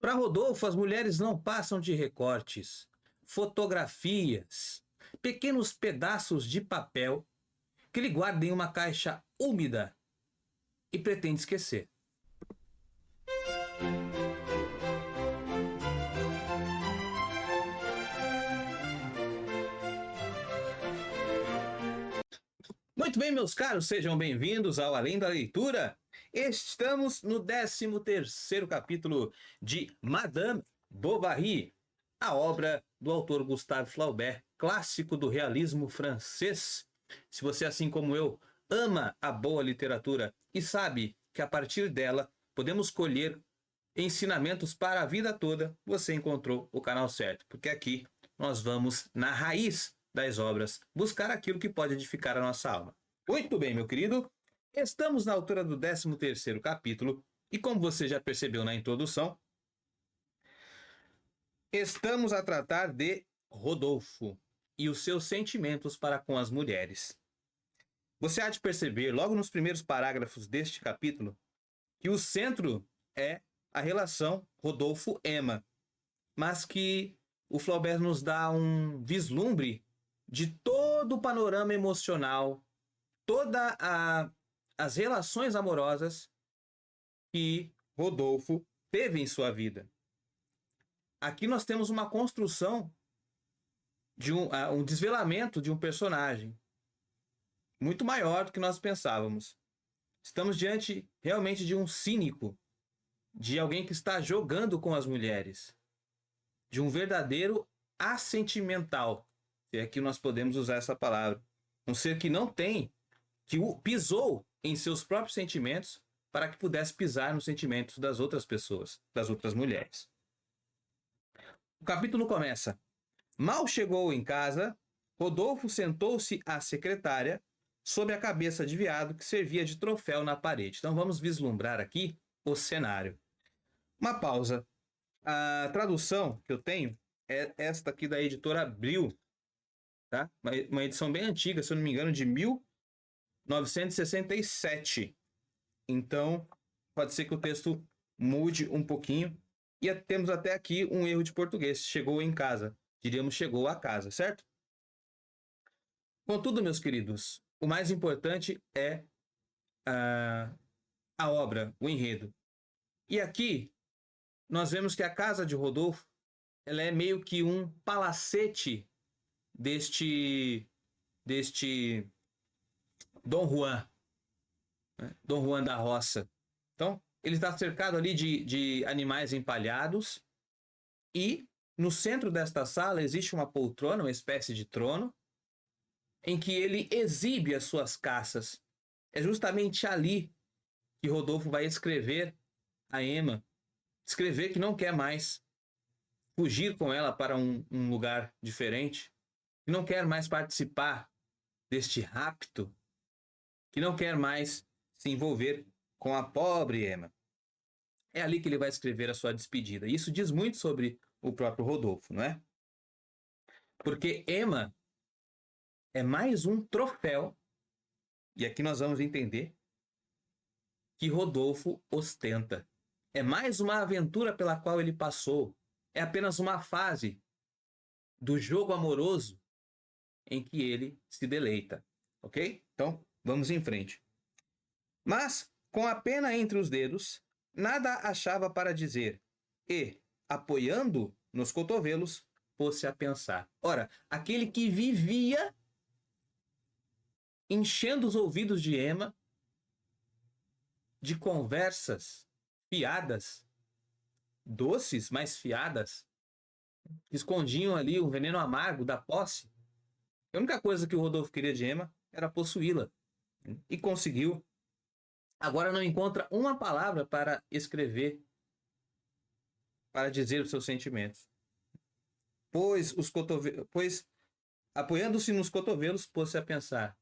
Para Rodolfo, as mulheres não passam de recortes, fotografias, pequenos pedaços de papel que ele guarda em uma caixa úmida e pretende esquecer. Muito bem, meus caros, sejam bem-vindos ao Além da Leitura. Estamos no 13º capítulo de Madame Bovary, a obra do autor Gustave Flaubert, clássico do realismo francês. Se você, assim como eu, ama a boa literatura e sabe que a partir dela podemos colher ensinamentos para a vida toda, você encontrou o canal certo, porque aqui nós vamos na raiz das obras, buscar aquilo que pode edificar a nossa alma. Muito bem, meu querido, estamos na altura do 13º capítulo e, como você já percebeu na introdução, estamos a tratar de Rodolfo e os seus sentimentos para com as mulheres. Você há de perceber, logo nos primeiros parágrafos deste capítulo, que o centro é a relação Rodolfo-Emma, mas que o Flaubert nos dá um vislumbre de todo o panorama emocional, todas as relações amorosas que Rodolfo teve em sua vida. Aqui nós temos uma construção de um desvelamento de um personagem muito maior do que nós pensávamos. Estamos diante realmente de um cínico, de alguém que está jogando com as mulheres, de um verdadeiro assentimental, se é que nós podemos usar essa palavra. Um ser que não tem, que pisou em seus próprios sentimentos para que pudesse pisar nos sentimentos das outras pessoas, das outras mulheres. O capítulo começa. Mal chegou em casa, Rodolfo sentou-se à secretária sob a cabeça de veado que servia de troféu na parede. Então vamos vislumbrar aqui o cenário. Uma pausa. A tradução que eu tenho é esta aqui da editora Abril, tá? Uma edição bem antiga, se eu não me engano, de 1967. Então, pode ser que o texto mude um pouquinho. E temos até aqui um erro de português. Chegou em casa. Diríamos chegou a casa, certo? Contudo, meus queridos, o mais importante é a obra, o enredo. E aqui, nós vemos que a casa de Rodolfo, ela é meio que um palacete deste Dom Juan, né? Dom Juan da Roça. Então, ele está cercado ali de animais empalhados e no centro desta sala existe uma poltrona, uma espécie de trono, em que ele exibe as suas caças. É justamente ali que Rodolfo vai escrever a Emma, escrever que não quer mais fugir com ela para um lugar diferente, que não quer mais participar deste rapto, que não quer mais se envolver com a pobre Emma. É ali que ele vai escrever a sua despedida. Isso diz muito sobre o próprio Rodolfo, não é? Porque Emma é mais um troféu, e aqui nós vamos entender, que Rodolfo ostenta. É mais uma aventura pela qual ele passou. É apenas uma fase do jogo amoroso em que ele se deleita. Ok? Então, vamos em frente. Mas, com a pena entre os dedos, nada achava para dizer e, apoiando nos cotovelos, pôs-se a pensar. Ora, aquele que vivia enchendo os ouvidos de Emma de conversas fiadas, doces, mas fiadas, que escondiam ali o veneno amargo da posse. A única coisa que o Rodolfo queria de Emma era possuí-la. E conseguiu. Agora não encontra uma palavra para escrever, para dizer os seus sentimentos. Pois, apoiando-se nos cotovelos, pôs-se a pensar.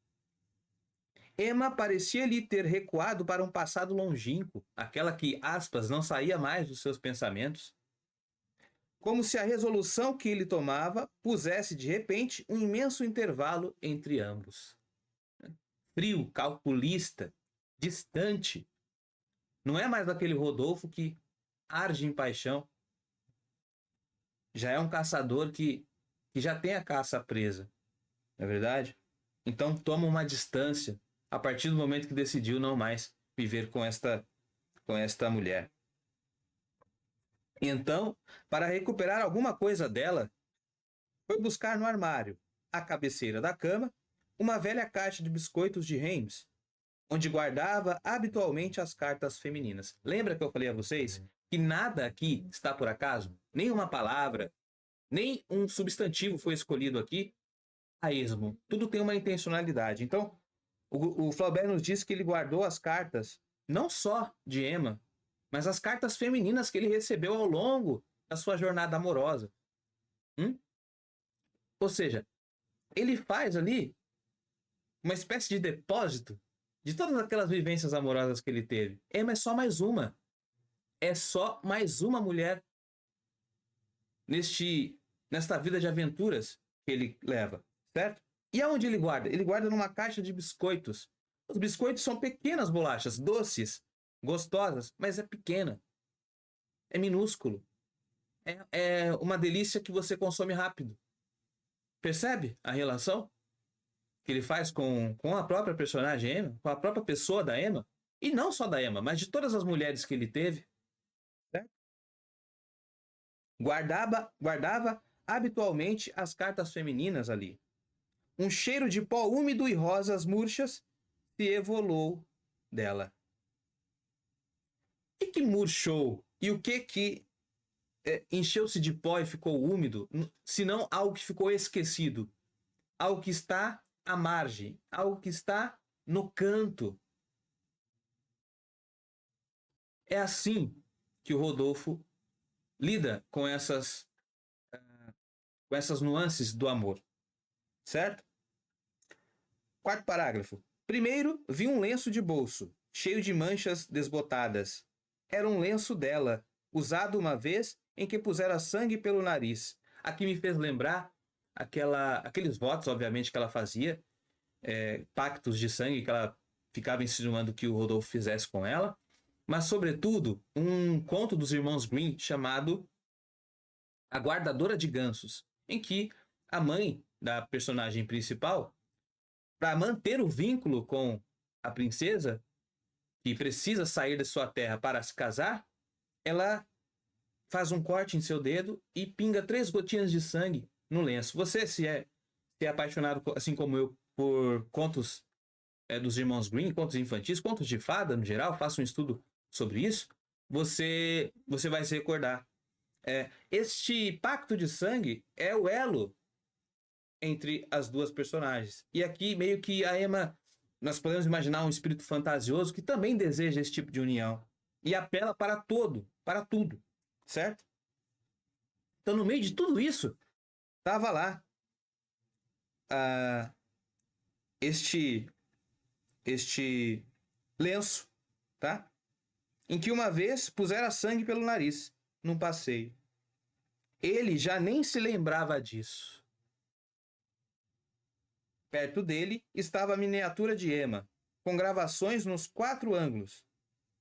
Emma parecia-lhe ter recuado para um passado longínquo, aquela que, aspas, não saía mais dos seus pensamentos. Como se a resolução que ele tomava pusesse, de repente, um imenso intervalo entre ambos. Frio, calculista, distante. Não é mais aquele Rodolfo que arde em paixão, já é um caçador que já tem a caça presa, não é verdade? Então toma uma distância a partir do momento que decidiu não mais viver com esta mulher. Então, para recuperar alguma coisa dela, foi buscar no armário, à cabeceira da cama, uma velha caixa de biscoitos de Reims, onde guardava habitualmente as cartas femininas. Lembra que eu falei a vocês que nada aqui está por acaso? Nem uma palavra, nem um substantivo foi escolhido aqui a esmo. Tudo tem uma intencionalidade. Então, o Flaubert nos diz que ele guardou as cartas, não só de Emma, mas as cartas femininas que ele recebeu ao longo da sua jornada amorosa. Ou seja, ele faz ali uma espécie de depósito de todas aquelas vivências amorosas que ele teve. Emma é só mais uma. É só mais uma mulher nesta vida de aventuras que ele leva, certo? E aonde ele guarda? Ele guarda numa caixa de biscoitos. Os biscoitos são pequenas bolachas, doces, gostosas, mas é pequena. É minúsculo. É uma delícia que você consome rápido. Percebe a relação que ele faz com a própria personagem Emma, com a própria pessoa da Emma? E não só da Emma, mas de todas as mulheres que ele teve. Certo? Guardava habitualmente as cartas femininas ali. Um cheiro de pó úmido e rosas murchas se evolou dela. O que murchou? E o que encheu-se de pó e ficou úmido? Senão algo que ficou esquecido. Algo que está à margem. Algo que está no canto. É assim que o Rodolfo lida com essas nuances do amor. Certo? Quarto parágrafo. Primeiro, vi um lenço de bolso, cheio de manchas desbotadas. Era um lenço dela, usado uma vez em que pusera sangue pelo nariz. Aqui me fez lembrar aqueles votos, obviamente, que ela fazia, pactos de sangue que ela ficava insinuando que o Rodolfo fizesse com ela, mas, sobretudo, um conto dos irmãos Grimm chamado A Guardadora de Gansos, em que a mãe da personagem principal, para manter o vínculo com a princesa, que precisa sair da sua terra para se casar, ela faz um corte em seu dedo e pinga 3 gotinhas de sangue no lenço. Você, se é apaixonado, assim como eu, por contos dos irmãos Grimm, contos infantis, contos de fada no geral, faça um estudo sobre isso, você vai se recordar. Este pacto de sangue é o elo entre as duas personagens. E aqui meio que a Emma, nós podemos imaginar um espírito fantasioso que também deseja esse tipo de união e apela para tudo, certo? Então, no meio de tudo isso, estava lá este lenço, tá? Em que uma vez pusera sangue pelo nariz, num passeio. Ele já nem se lembrava disso. Perto dele estava a miniatura de Emma, com gravações nos 4 ângulos.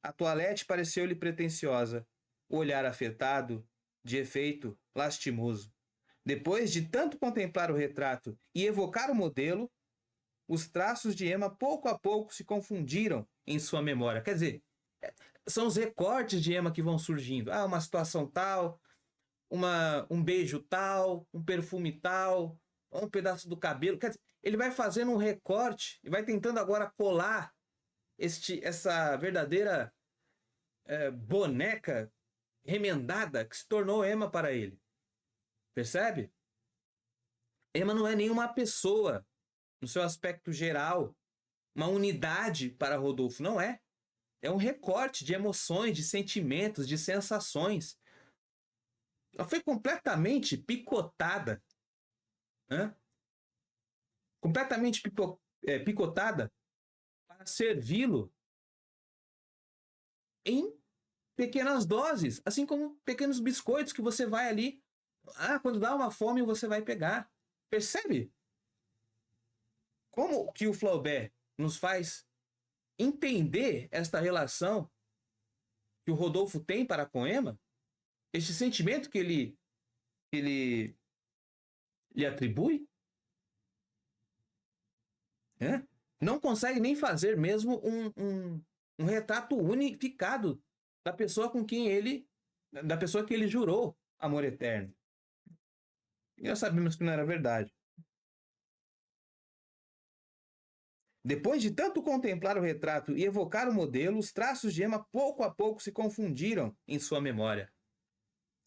A toilette pareceu-lhe pretensiosa, o olhar afetado, de efeito lastimoso. Depois de tanto contemplar o retrato e evocar o modelo, os traços de Emma pouco a pouco se confundiram em sua memória. Quer dizer, são os recortes de Emma que vão surgindo. Uma situação tal, um beijo tal, um perfume tal, um pedaço do cabelo. Quer dizer, ele vai fazendo um recorte e vai tentando agora colar essa verdadeira boneca remendada que se tornou Emma para ele. Percebe? Emma não é nenhuma pessoa no seu aspecto geral, uma unidade para Rodolfo, não é. É um recorte de emoções, de sentimentos, de sensações. Ela foi completamente picotada, né? Completamente picotada para servi-lo em pequenas doses, assim como pequenos biscoitos que você vai ali, quando dá uma fome você vai pegar. Percebe? Como que o Flaubert nos faz entender esta relação que o Rodolfo tem para com Emma? Este sentimento que ele ele lhe atribui? Né? Não consegue nem fazer mesmo um retrato unificado da pessoa da pessoa que ele jurou amor eterno. E nós sabemos que não era verdade. Depois de tanto contemplar o retrato e evocar o modelo, os traços de Emma pouco a pouco se confundiram em sua memória,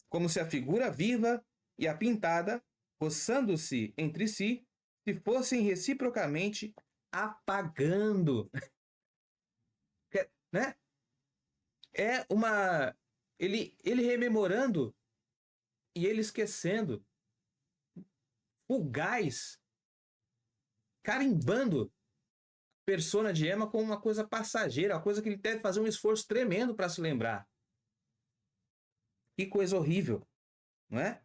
como se a figura viva e a pintada, roçando-se entre si, se fossem reciprocamente apagando. Né? É uma... Ele rememorando e ele esquecendo. O gás carimbando a persona de Emma como uma coisa passageira, uma coisa que ele deve fazer um esforço tremendo para se lembrar. Que coisa horrível, não é?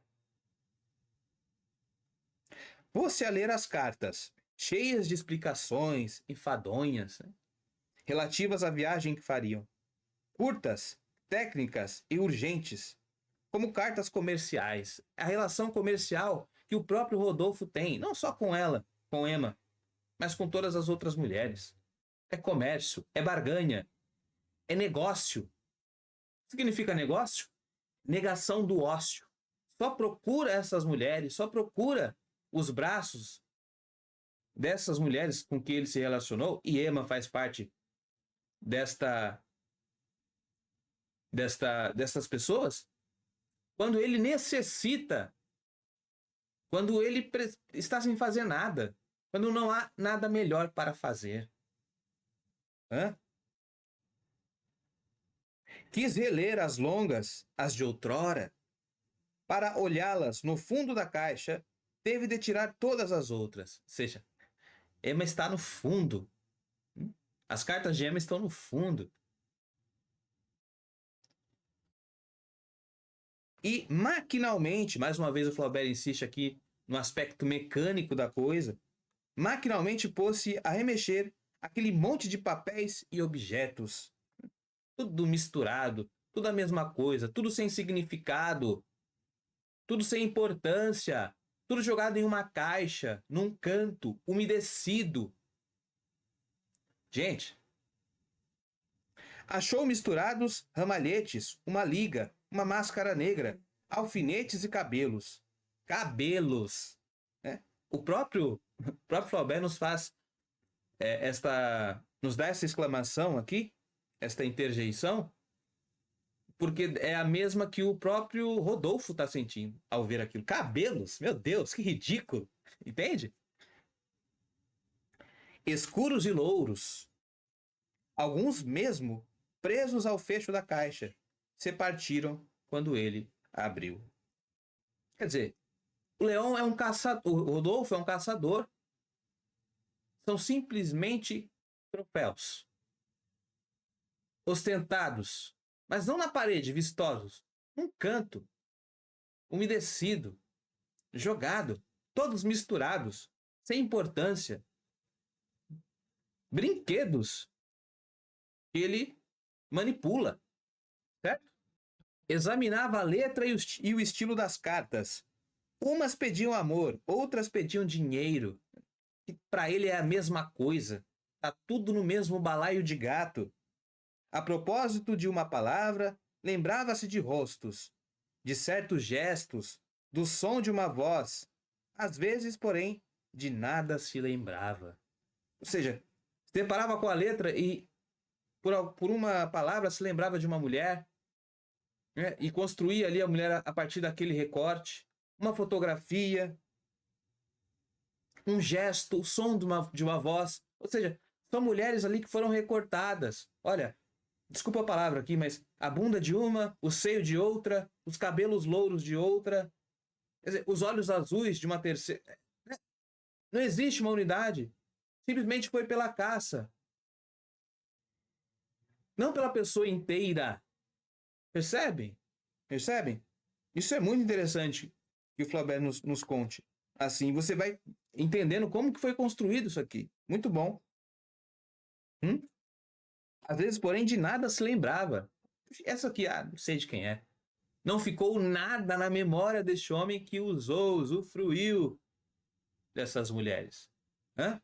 Pôs-se a ler as cartas, cheias de explicações enfadonhas, né? Relativas à viagem que fariam. Curtas, técnicas e urgentes, como cartas comerciais. A relação comercial que o próprio Rodolfo tem, não só com ela, com Emma, mas com todas as outras mulheres. É comércio, é barganha, é negócio. O que significa negócio? Negação do ócio. Só procura essas mulheres, só procura os braços dessas mulheres com que ele se relacionou, e Emma faz parte dessas pessoas, quando ele necessita, quando ele está sem fazer nada, quando não há nada melhor para fazer. Hã? Quis reler as longas, as de outrora. Para olhá-las no fundo da caixa, teve de tirar todas as outras. Ou seja, Emma está no fundo. As cartas de Emma estão no fundo. E maquinalmente, mais uma vez o Flaubert insiste aqui no aspecto mecânico da coisa, maquinalmente pôs-se a remexer aquele monte de papéis e objetos. Tudo misturado, tudo a mesma coisa, tudo sem significado, tudo sem importância, tudo jogado em uma caixa, num canto, umedecido. Gente, achou misturados ramalhetes, uma liga, uma máscara negra, alfinetes e cabelos. Cabelos! Né? O próprio Flaubert nos faz nos dá essa exclamação aqui, esta interjeição, porque é a mesma que o próprio Rodolfo está sentindo ao ver aquilo. Cabelos? Meu Deus, que ridículo! Entende? Escuros e louros, alguns mesmo presos ao fecho da caixa, se partiram quando ele abriu. Quer dizer, o Leão é um caçador, o Rodolfo é um caçador. São simplesmente troféus. Ostentados, mas não na parede, vistosos. Num canto, umedecido, jogado, todos misturados, sem importância. Brinquedos que ele manipula, certo? Examinava a letra e o estilo das cartas. Umas pediam amor, outras pediam dinheiro. E para ele é a mesma coisa. Tá tudo no mesmo balaio de gato. A propósito de uma palavra, lembrava-se de rostos, de certos gestos, do som de uma voz. Às vezes, porém, de nada se lembrava. Ou seja, se deparava com a letra e por uma palavra se lembrava de uma mulher, né? E construía ali a mulher a partir daquele recorte, uma fotografia, um gesto, o som de uma voz. Ou seja, são mulheres ali que foram recortadas. Olha, desculpa a palavra aqui, mas a bunda de uma, o seio de outra, os cabelos louros de outra, quer dizer, os olhos azuis de uma terceira. Não existe uma unidade. Simplesmente foi pela caça. Não pela pessoa inteira. Percebem? Percebem? Isso é muito interessante que o Flaubert nos conte. Assim você vai entendendo como que foi construído isso aqui. Muito bom. Às vezes, porém, de nada se lembrava. Essa aqui, não sei de quem é. Não ficou nada na memória deste homem que usou, usufruiu dessas mulheres. Hã?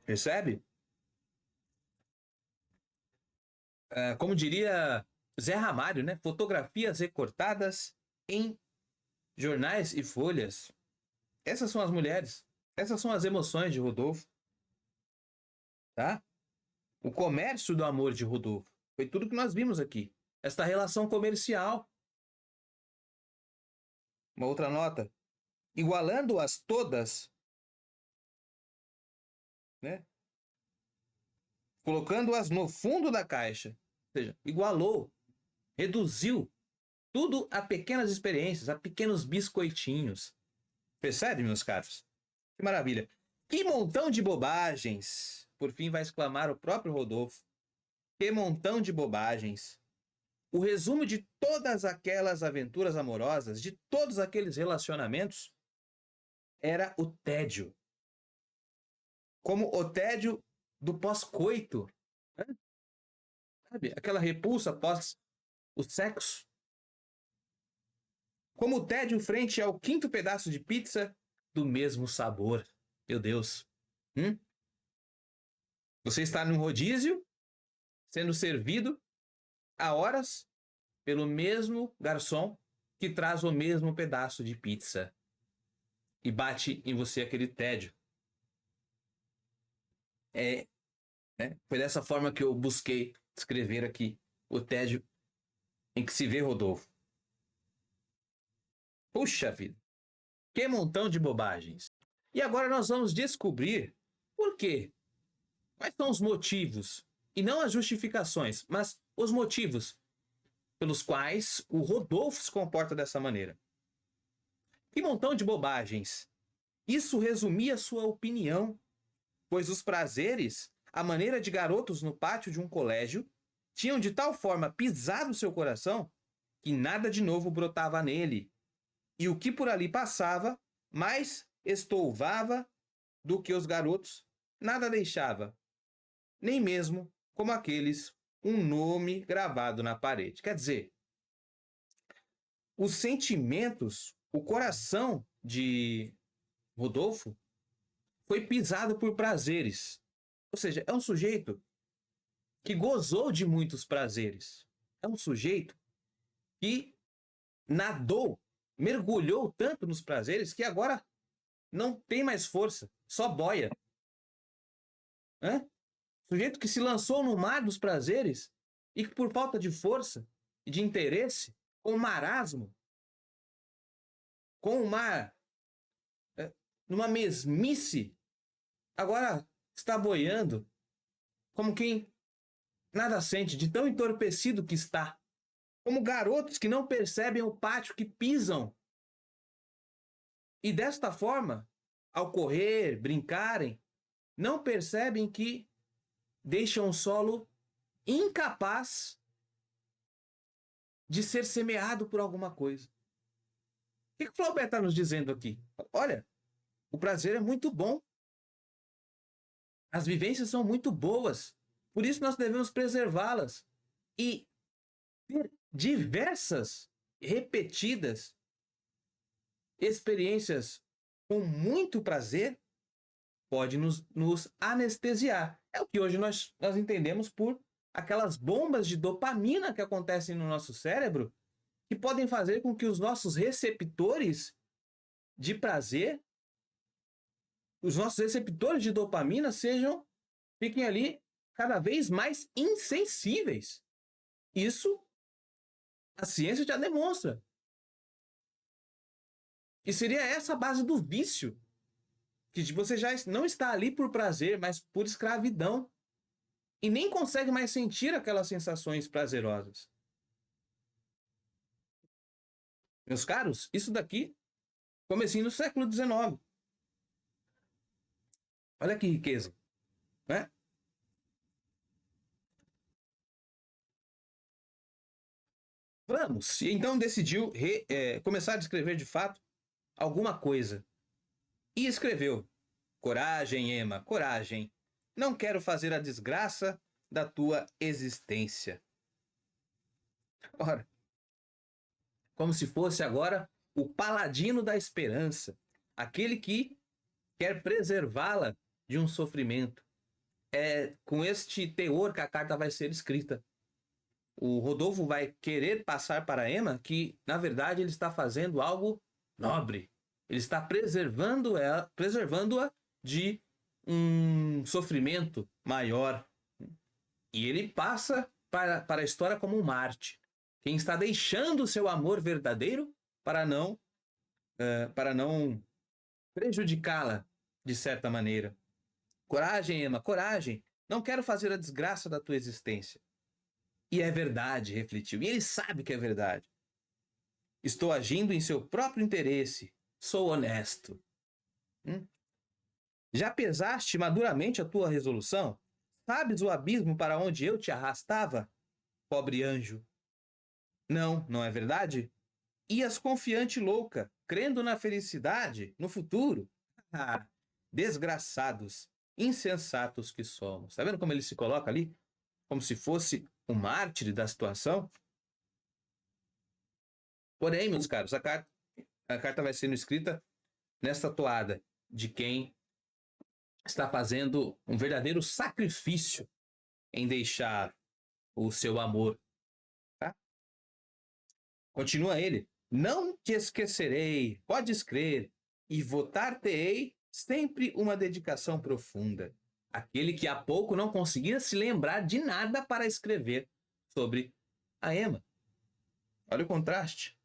Percebe? Como diria Zé Ramalho, né? Fotografias recortadas em jornais e folhas. Essas são as mulheres. Essas são as emoções de Rodolfo, tá? O comércio do amor de Rodolfo. Foi tudo que nós vimos aqui. Esta relação comercial. Uma outra nota. Igualando-as todas, né? Colocando-as no fundo da caixa. Ou seja, igualou, reduziu tudo a pequenas experiências, a pequenos biscoitinhos. Percebe, meus caros? Que maravilha. Que montão de bobagens! Por fim vai exclamar o próprio Rodolfo. Que montão de bobagens! O resumo de todas aquelas aventuras amorosas, de todos aqueles relacionamentos, era o tédio. Como o tédio do pós-coito. Né? Sabe? Aquela repulsa após o sexo. Como o tédio frente ao quinto pedaço de pizza do mesmo sabor. Meu Deus. Você está num rodízio, sendo servido há horas pelo mesmo garçom que traz o mesmo pedaço de pizza. E bate em você aquele tédio. Foi dessa forma que eu busquei escrever aqui o tédio em que se vê Rodolfo. Puxa vida, que montão de bobagens. E agora nós vamos descobrir por quê. Quais são os motivos, e não as justificações, mas os motivos pelos quais o Rodolfo se comporta dessa maneira. Que montão de bobagens. Isso resumia sua opinião, pois os prazeres, a maneira de garotos no pátio de um colégio, tinham de tal forma pisado seu coração que nada de novo brotava nele, e o que por ali passava mais estouvava do que os garotos, nada deixava, nem mesmo, como aqueles, um nome gravado na parede. Quer dizer, os sentimentos, o coração de Rodolfo foi pisado por prazeres. Ou seja, é um sujeito que gozou de muitos prazeres. É um sujeito que nadou, mergulhou tanto nos prazeres que agora não tem mais força, só boia. Sujeito que se lançou no mar dos prazeres e que por falta de força e de interesse, com marasmo, com numa mesmice, agora está boiando como quem nada sente, de tão entorpecido que está. Como garotos que não percebem o pátio que pisam. E desta forma, ao correr, brincarem, não percebem que deixam o solo incapaz de ser semeado por alguma coisa. O que o Flaubert está nos dizendo aqui? Olha, o prazer é muito bom. As vivências são muito boas. Por isso nós devemos preservá-las. E ter diversas, repetidas experiências com muito prazer pode nos anestesiar. É o que hoje nós entendemos por aquelas bombas de dopamina que acontecem no nosso cérebro, que podem fazer com que os nossos receptores de prazer, os nossos receptores de dopamina fiquem ali cada vez mais insensíveis. Isso a ciência já demonstra. E seria essa a base do vício, que você já não está ali por prazer, mas por escravidão. E nem consegue mais sentir aquelas sensações prazerosas. Meus caros, isso daqui, comecinho do século XIX. Olha que riqueza, né? Vamos. E então decidiu começar a escrever de fato alguma coisa. E escreveu: Coragem, Emma, coragem. Não quero fazer a desgraça da tua existência. Ora, como se fosse agora o paladino da esperança, aquele que quer preservá-la de um sofrimento. É com este teor que a carta vai ser escrita. O Rodolfo vai querer passar para Emma que, na verdade, ele está fazendo algo nobre. Ele está preservando-a de um sofrimento maior. E ele passa para a história como um Marte. Quem está deixando o seu amor verdadeiro para não prejudicá-la de certa maneira. Coragem, Emma, coragem. Não quero fazer a desgraça da tua existência. E é verdade, refletiu. E ele sabe que é verdade. Estou agindo em seu próprio interesse. Sou honesto. Já pesaste maduramente a tua resolução? Sabes o abismo para onde eu te arrastava? Pobre anjo. Não, não é verdade? Ias confiante e louca, crendo na felicidade, no futuro. Ah, desgraçados, insensatos que somos. Tá vendo como ele se coloca ali? Como se fosse o mártir da situação? Porém, meus caros, a carta vai sendo escrita nesta toada de quem está fazendo um verdadeiro sacrifício em deixar o seu amor. Tá? Continua ele. Não te esquecerei, podes crer, e votar-te-ei sempre uma dedicação profunda. Aquele que há pouco não conseguia se lembrar de nada para escrever sobre a Emma. Olha o contraste.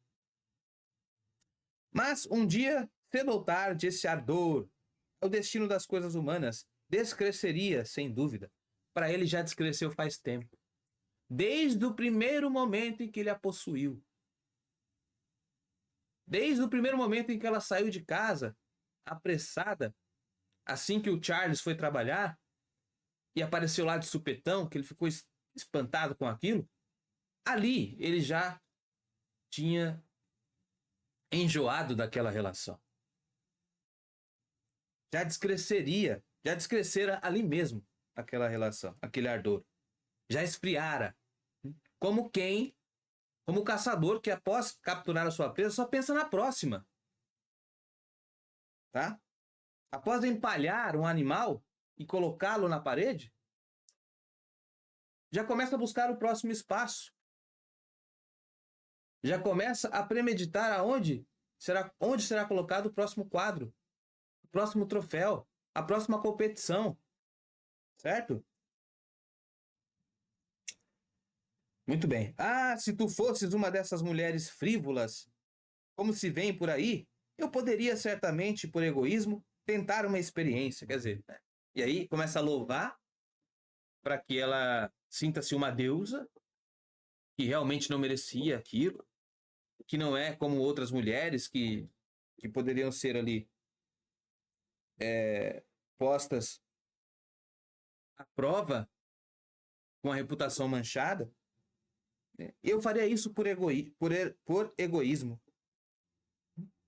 Mas um dia, cedo ou tarde, esse ardor, o destino das coisas humanas, descreceria, sem dúvida. Para ele já descresceu faz tempo. Desde o primeiro momento em que ele a possuiu. Desde o primeiro momento em que ela saiu de casa, apressada, assim que o Charles foi trabalhar, e apareceu lá de supetão, que ele ficou espantado com aquilo, ali ele já tinha enjoado daquela relação. Já descrescera ali mesmo aquela relação, aquele ardor. Já esfriara. Como o caçador que após capturar a sua presa só pensa na próxima. Tá? Após empalhar um animal e colocá-lo na parede, já começa a buscar o próximo espaço. Já começa a premeditar onde será colocado o próximo quadro, o próximo troféu, a próxima competição. Certo? Muito bem. Ah, se tu fosses uma dessas mulheres frívolas, como se vem por aí, eu poderia certamente, por egoísmo, tentar uma experiência. Quer dizer, e aí começa a louvar para que ela sinta-se uma deusa, que realmente não merecia aquilo, que não é como outras mulheres que poderiam ser ali postas à prova com a reputação manchada. Eu faria isso por egoísmo.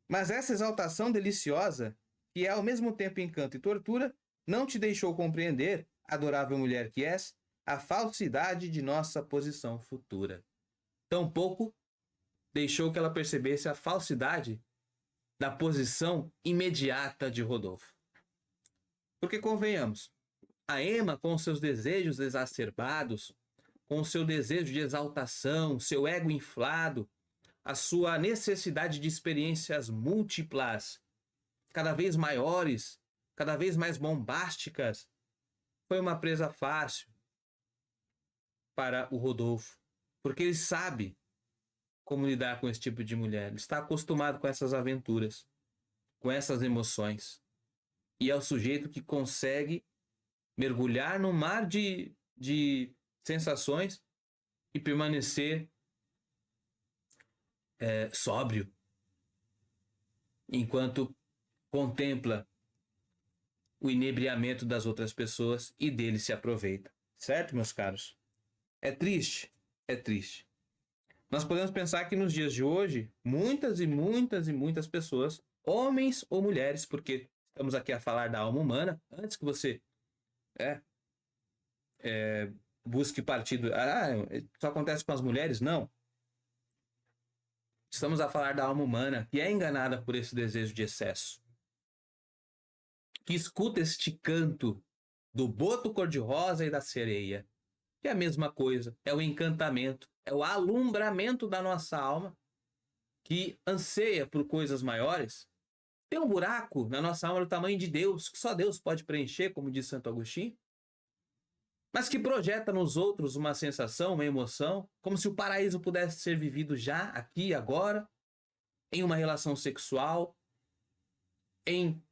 Mas essa exaltação deliciosa, que é ao mesmo tempo encanto e tortura, não te deixou compreender, adorável mulher que és, a falsidade de nossa posição futura. Tampouco deixou que ela percebesse a falsidade da posição imediata de Rodolfo. Porque convenhamos, a Emma, com seus desejos exacerbados, com o seu desejo de exaltação, seu ego inflado, a sua necessidade de experiências múltiplas, cada vez maiores, cada vez mais bombásticas, foi uma presa fácil para o Rodolfo, porque ele sabe como lidar com esse tipo de mulher, ele está acostumado com essas aventuras, com essas emoções, e é o sujeito que consegue mergulhar no mar de sensações e permanecer sóbrio, enquanto contempla o inebriamento das outras pessoas e dele se aproveita. Certo, meus caros? É triste? É triste. Nós podemos pensar que nos dias de hoje, muitas e muitas e muitas pessoas, homens ou mulheres, porque estamos aqui a falar da alma humana, antes que você busque partido. Só acontece com as mulheres? Não. Estamos a falar da alma humana que é enganada por esse desejo de excesso, que escuta este canto do boto cor-de-rosa e da sereia, que é a mesma coisa, é o encantamento, é o alumbramento da nossa alma, que anseia por coisas maiores. Tem um buraco na nossa alma do tamanho de Deus, que só Deus pode preencher, como diz Santo Agostinho, mas que projeta nos outros uma sensação, uma emoção, como se o paraíso pudesse ser vivido já, aqui, agora, em uma relação sexual, em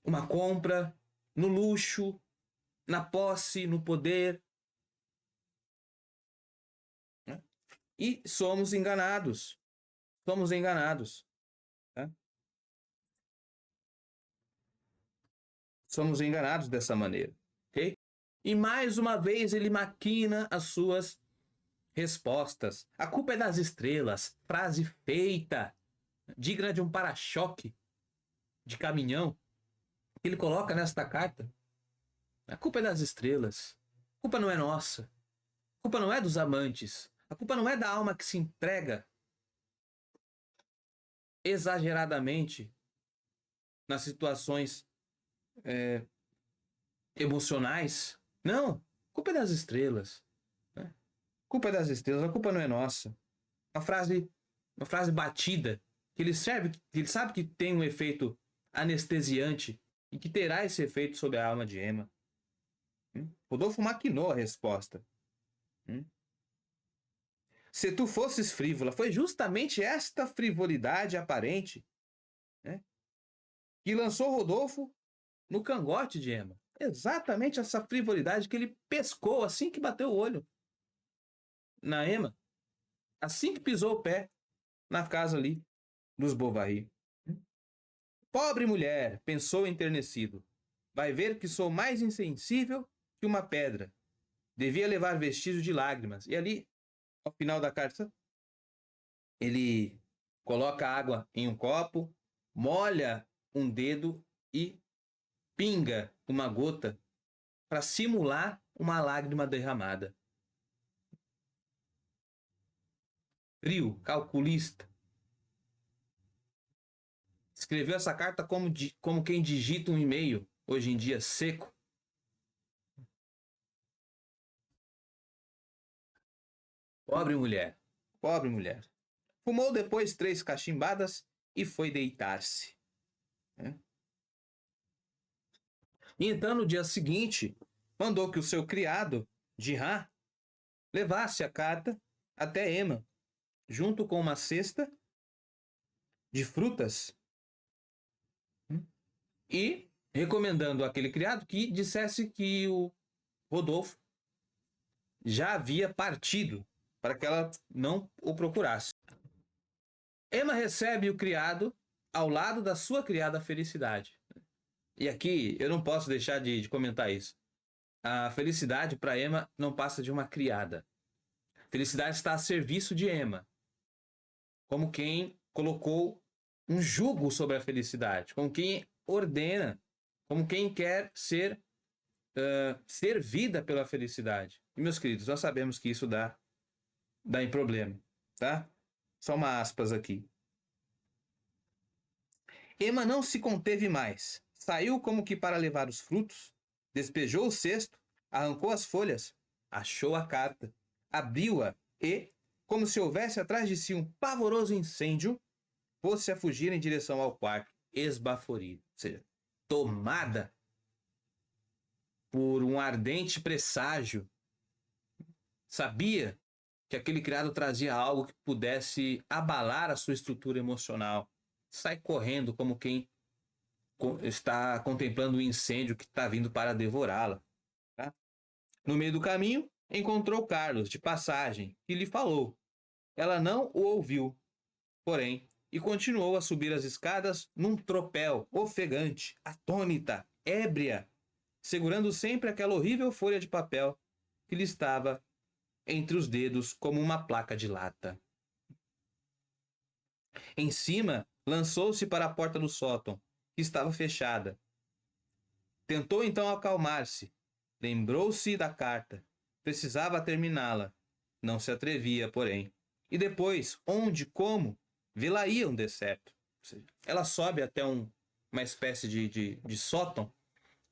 uma compra, no luxo, na posse, no poder. E somos enganados. Somos enganados. Tá? Somos enganados dessa maneira. Ok? E mais uma vez ele maquina as suas respostas. A culpa é das estrelas. Frase feita, digna de um para-choque de caminhão, que ele coloca nesta carta. A culpa é das estrelas. A culpa não é nossa. A culpa não é dos amantes. A culpa não é da alma que se entrega exageradamente nas situações emocionais. Não. A culpa é das estrelas. Né? A culpa é das estrelas. A culpa não é nossa. Uma frase batida, que ele sabe que tem um efeito anestesiante e que terá esse efeito sobre a alma de Emma. Rodolfo maquinou a resposta. Se tu fosses frívola, foi justamente esta frivolidade aparente, né, que lançou Rodolfo no cangote de Emma. Exatamente essa frivolidade que ele pescou assim que bateu o olho na Emma, assim que pisou o pé na casa ali dos Bovary. Pobre mulher, pensou enternecido, vai ver que sou mais insensível que uma pedra. Devia levar vestígio de lágrimas. E ali, ao final da carta, ele coloca água em um copo, molha um dedo e pinga uma gota para simular uma lágrima derramada. Frio, calculista. Escreveu essa carta como quem digita um e-mail, hoje em dia seco. Pobre mulher, pobre mulher. Fumou depois 3 cachimbadas e foi deitar-se. E então, no dia seguinte, mandou que o seu criado, Dirá, levasse a carta até Emma, junto com uma cesta de frutas, e recomendando àquele criado que dissesse que o Rodolfo já havia partido, para que ela não o procurasse. Emma recebe o criado ao lado da sua criada Felicidade. E aqui eu não posso deixar de comentar isso. A Felicidade, para Emma, não passa de uma criada. Felicidade está a serviço de Emma, como quem colocou um jugo sobre a Felicidade, como quem ordena, como quem quer ser servida pela Felicidade. E, meus queridos, nós sabemos que isso dá em problema, tá? Só uma aspas aqui. Emma não se conteve mais. Saiu como que para levar os frutos, despejou o cesto, arrancou as folhas, achou a carta, abriu-a e, como se houvesse atrás de si um pavoroso incêndio, pôs-se a fugir em direção ao quarto, esbaforida, ou seja, tomada por um ardente presságio. Sabia que aquele criado trazia algo que pudesse abalar a sua estrutura emocional. Sai correndo como quem está contemplando o incêndio que está vindo para devorá-la. Tá? No meio do caminho, encontrou Carlos, de passagem, que lhe falou. Ela não o ouviu, porém, e continuou a subir as escadas num tropel, ofegante, atônita, ébria, segurando sempre aquela horrível folha de papel que lhe estava entre os dedos como uma placa de lata. Em cima, lançou-se para a porta do sótão, que estava fechada. Tentou então acalmar-se. Lembrou-se da carta. Precisava terminá-la. Não se atrevia, porém. E depois, onde, como? vê-la-iam de certo. Ou seja, ela sobe até uma espécie de sótão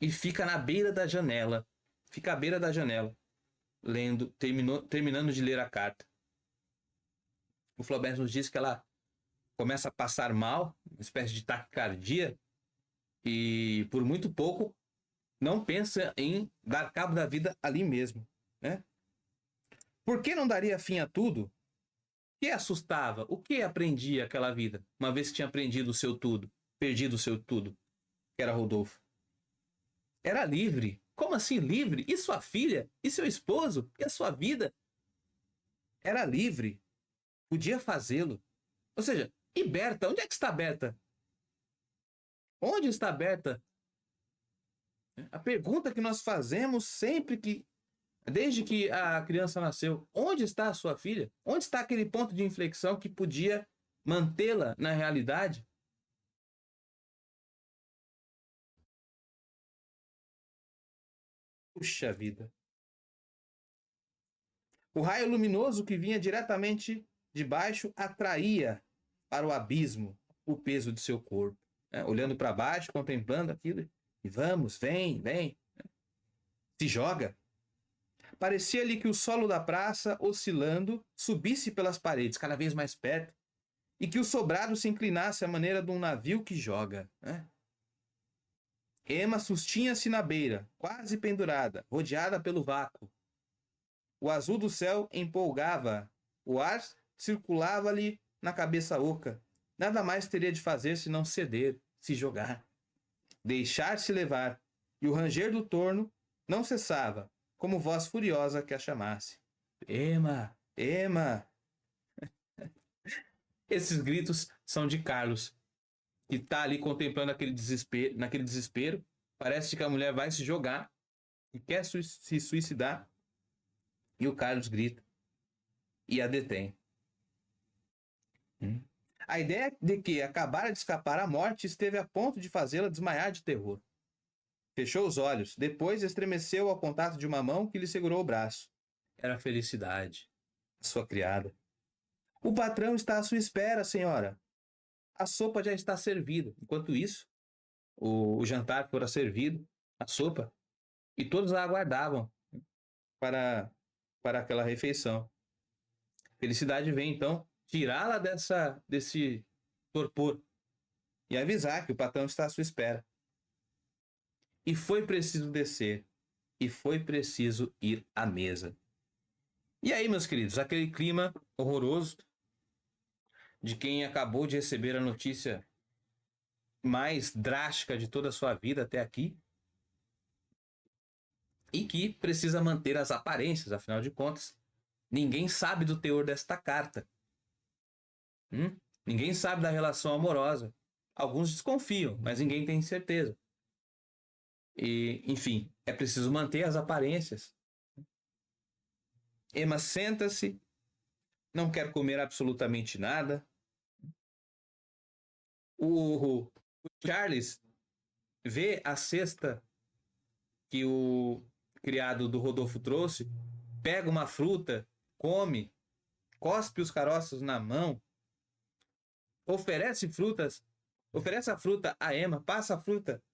e fica na beira da janela. Fica à beira da janela, lendo, terminando de ler a carta. O Flaubert nos diz que ela começa a passar mal, uma espécie de taquicardia, e por muito pouco não pensa em dar cabo da vida ali mesmo, né? Por que não daria fim a tudo? O que assustava? O que aprendia aquela vida, uma vez que tinha aprendido o seu tudo, perdido o seu tudo, que era Rodolfo? Era livre. Como assim livre? E sua filha? E seu esposo? E a sua vida? Era livre. Podia fazê-lo. Ou seja, e Berta? Onde é que está Berta? Onde está Berta? A pergunta que nós fazemos sempre que, desde que a criança nasceu, onde está a sua filha? Onde está aquele ponto de inflexão que podia mantê-la na realidade? Puxa vida. O raio luminoso que vinha diretamente de baixo atraía para o abismo o peso de seu corpo. Olhando para baixo, contemplando aquilo, e vamos, vem, vem. Se joga. Parecia-lhe que o solo da praça, oscilando, subisse pelas paredes, cada vez mais perto, e que o sobrado se inclinasse à maneira de um navio que joga. Emma sustinha-se na beira, quase pendurada, rodeada pelo vácuo. O azul do céu empolgava, o ar circulava-lhe na cabeça oca. Nada mais teria de fazer senão ceder, se jogar, deixar-se levar, e o ranger do torno não cessava, como voz furiosa que a chamasse. Emma, Emma! Esses gritos são de Carlos, que está ali contemplando naquele desespero. Parece que a mulher vai se jogar e quer se suicidar. E o Carlos grita e a detém. A ideia de que acabara de escapar à morte esteve a ponto de fazê-la desmaiar de terror. Fechou os olhos, depois estremeceu ao contato de uma mão que lhe segurou o braço. Era a Felicidade, a sua criada. O patrão está à sua espera, senhora. A sopa já está servida. Enquanto isso, o jantar fora servido, a sopa, e todos a aguardavam para aquela refeição. Felicidade vem, então, tirá-la desse torpor e avisar que o patrão está à sua espera. E foi preciso descer, e foi preciso ir à mesa. E aí, meus queridos, aquele clima horroroso de quem acabou de receber a notícia mais drástica de toda a sua vida até aqui, e que precisa manter as aparências, afinal de contas, ninguém sabe do teor desta carta. Ninguém sabe da relação amorosa. Alguns desconfiam, mas ninguém tem certeza. E, enfim, é preciso manter as aparências. Emma senta-se, não quer comer absolutamente nada. O Charles vê a cesta que o criado do Rodolfo trouxe, pega uma fruta, come, cospe os caroços na mão, oferece a fruta a Emma, passa a fruta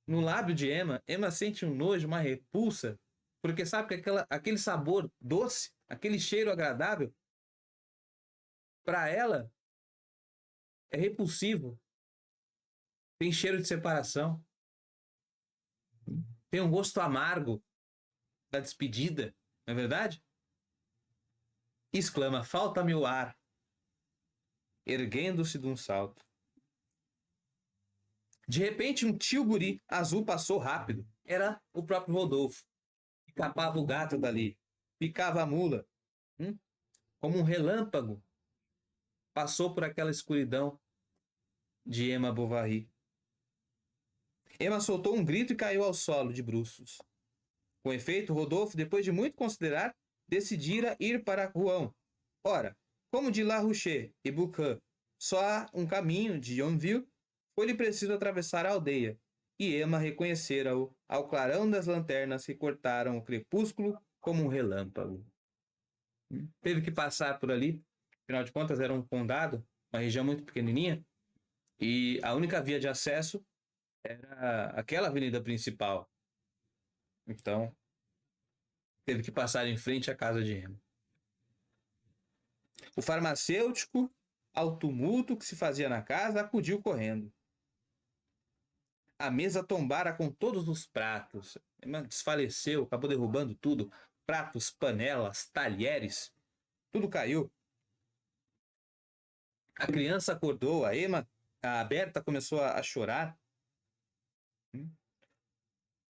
no lábio de Emma. Emma sente um nojo, uma repulsa, porque sabe que aquele sabor doce, aquele cheiro agradável, para ela é repulsivo. Tem cheiro de separação, tem um gosto amargo da despedida, não é verdade? E exclama: falta-me o ar, erguendo-se de um salto. De repente, um tilbury azul passou rápido. Era o próprio Rodolfo. Capava o gato dali, picava a mula. Como um relâmpago, passou por aquela escuridão de Emma Bovary. Emma soltou um grito e caiu ao solo de bruços. Com efeito, Rodolfo, depois de muito considerar, decidira ir para Rouen. Ora, como de La Roche e Boucan só há um caminho de Yonville, foi-lhe preciso atravessar a aldeia, e Emma reconhecera-o ao clarão das lanternas que cortaram o crepúsculo como um relâmpago. Teve que passar por ali, afinal de contas era um condado, uma região muito pequenininha, e a única via de acesso era aquela avenida principal. Então, teve que passar em frente à casa de Ema. O farmacêutico, ao tumulto que se fazia na casa, acudiu correndo. A mesa tombara com todos os pratos. Ema desfaleceu, acabou derrubando tudo. Pratos, panelas, talheres, tudo caiu. A criança acordou, a Berta começou a chorar.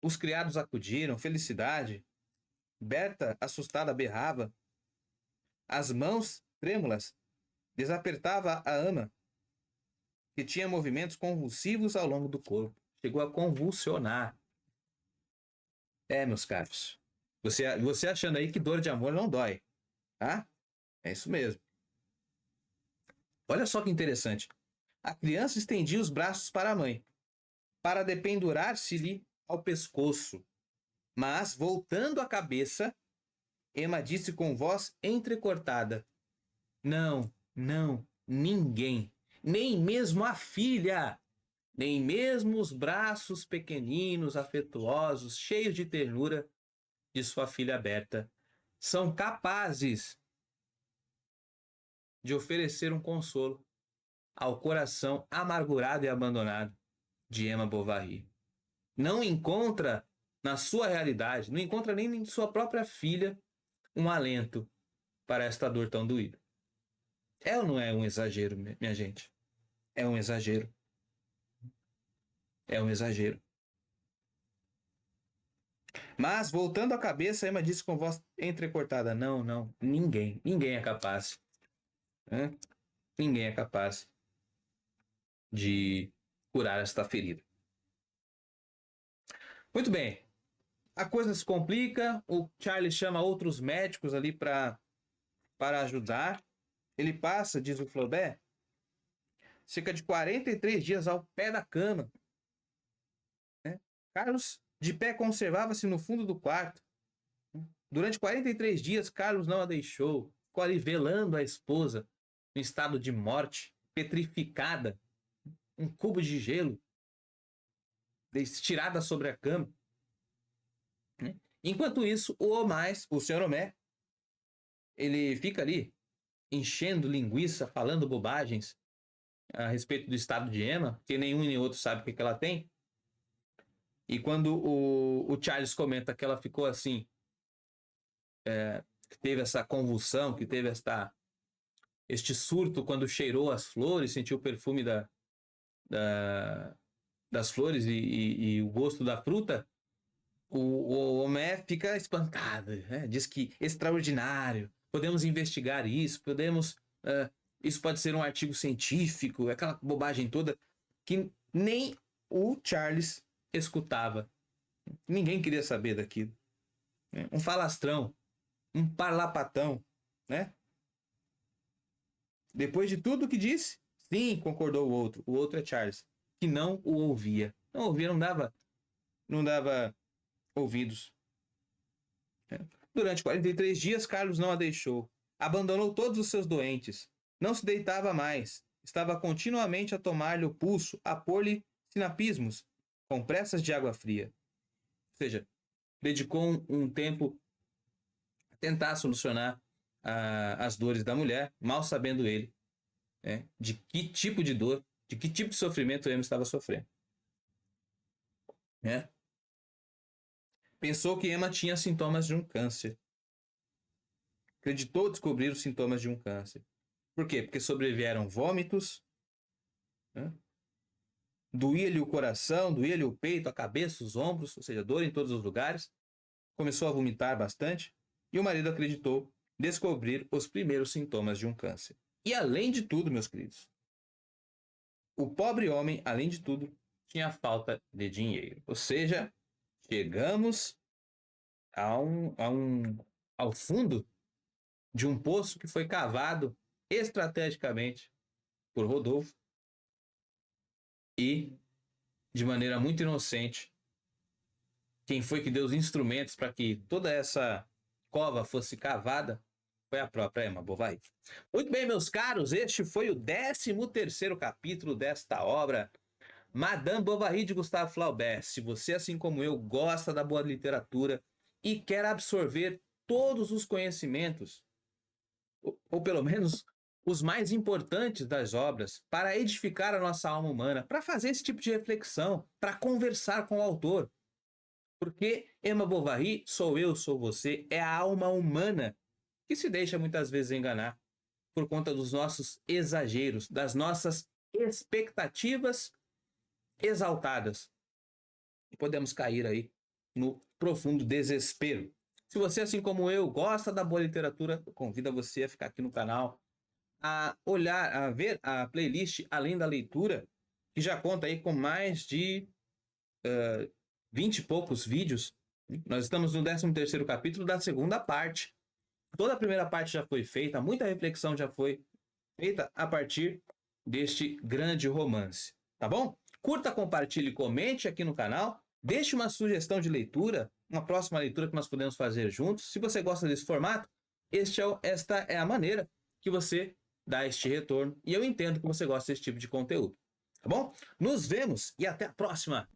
Os criados acudiram, felicidade. Berta, assustada, berrava. As mãos trêmulas desapertava a Ana, que tinha movimentos convulsivos ao longo do corpo. Chegou a convulsionar. Meus caros, você achando aí que dor de amor não dói, tá? É isso mesmo. Olha só que interessante. A criança estendia os braços para a mãe, para dependurar-se-lhe ao pescoço. Mas, voltando a cabeça, Ema disse com voz entrecortada: Não, não, ninguém, nem mesmo a filha, nem mesmo os braços pequeninos, afetuosos, cheios de ternura de sua filha Berta, são capazes de oferecer um consolo ao coração amargurado e abandonado de Emma Bovary. Não encontra na sua realidade, não encontra nem em sua própria filha um alento para esta dor tão doída. É ou não é um exagero, minha gente? É um exagero. É um exagero. Mas, voltando a cabeça, Emma disse com voz entrecortada: Não, não, ninguém é capaz. Ninguém é capaz de curar esta ferida. Muito bem. A coisa se complica, o Charlie chama outros médicos ali para ajudar. Ele passa, diz o Flaubert, cerca de 43 dias ao pé da cama. Carlos, de pé, conservava-se no fundo do quarto. Durante 43 dias, Carlos não a deixou. Ficou ali velando a esposa, em estado de morte, petrificada, um cubo de gelo, estirada sobre a cama. Enquanto isso, o senhor Homé, ele fica ali, enchendo linguiça, falando bobagens a respeito do estado de Emma, porque nenhum nem outro sabe o que ela tem. E quando o Charles comenta que ela ficou assim, que teve essa convulsão, que teve este surto quando cheirou as flores, sentiu o perfume das flores e o gosto da fruta, o Homé fica espantado, né? Diz que extraordinário, podemos investigar isso, isso pode ser um artigo científico, aquela bobagem toda que nem o Charles escutava. Ninguém queria saber daquilo. Um falastrão, um parlapatão, né? Depois de tudo que disse, sim, concordou o outro. O outro é Charles, que não o ouvia. Não ouvia, não dava ouvidos. Durante 43 dias, Carlos não a deixou. Abandonou todos os seus doentes. Não se deitava mais. Estava continuamente a tomar-lhe o pulso, a pôr-lhe sinapismos, compressas de água fria. Ou seja, dedicou um tempo a tentar solucionar as dores da mulher, mal sabendo ele de que tipo de dor, de que tipo de sofrimento ele estava sofrendo. Pensou que Emma tinha sintomas de um câncer. Acreditou descobrir os sintomas de um câncer. Por quê? Porque sobrevieram vômitos, doía-lhe o coração, doía-lhe o peito, a cabeça, os ombros, ou seja, dor em todos os lugares. Começou a vomitar bastante e o marido acreditou descobrir os primeiros sintomas de um câncer. E além de tudo, meus queridos, o pobre homem, além de tudo, tinha falta de dinheiro. Ou seja, chegamos ao fundo de um poço que foi cavado estrategicamente por Rodolfo e, de maneira muito inocente, quem foi que deu os instrumentos para que toda essa cova fosse cavada Foi a própria Emma Bovary. Muito bem, meus caros, este foi o 13º capítulo desta obra, Madame Bovary, de Gustave Flaubert. Se você, assim como eu, gosta da boa literatura e quer absorver todos os conhecimentos, ou pelo menos os mais importantes das obras, para edificar a nossa alma humana, para fazer esse tipo de reflexão, para conversar com o autor. Porque Emma Bovary, sou eu, sou você, é a alma humana que se deixa muitas vezes enganar por conta dos nossos exageros, das nossas expectativas exaltadas. E podemos cair aí no profundo desespero. Se você, assim como eu, gosta da boa literatura, eu convido você a ficar aqui no canal, a olhar, a ver a playlist Além da Leitura, que já conta aí com mais de 20 e poucos vídeos. Nós estamos no 13º capítulo da segunda parte. Toda a primeira parte já foi feita, muita reflexão já foi feita a partir deste grande romance, tá bom? Curta, compartilhe, comente aqui no canal, deixe uma sugestão de leitura, uma próxima leitura que nós podemos fazer juntos. Se você gosta desse formato, esta é a maneira que você dá este retorno, e eu entendo que você gosta desse tipo de conteúdo, tá bom? Nos vemos e até a próxima!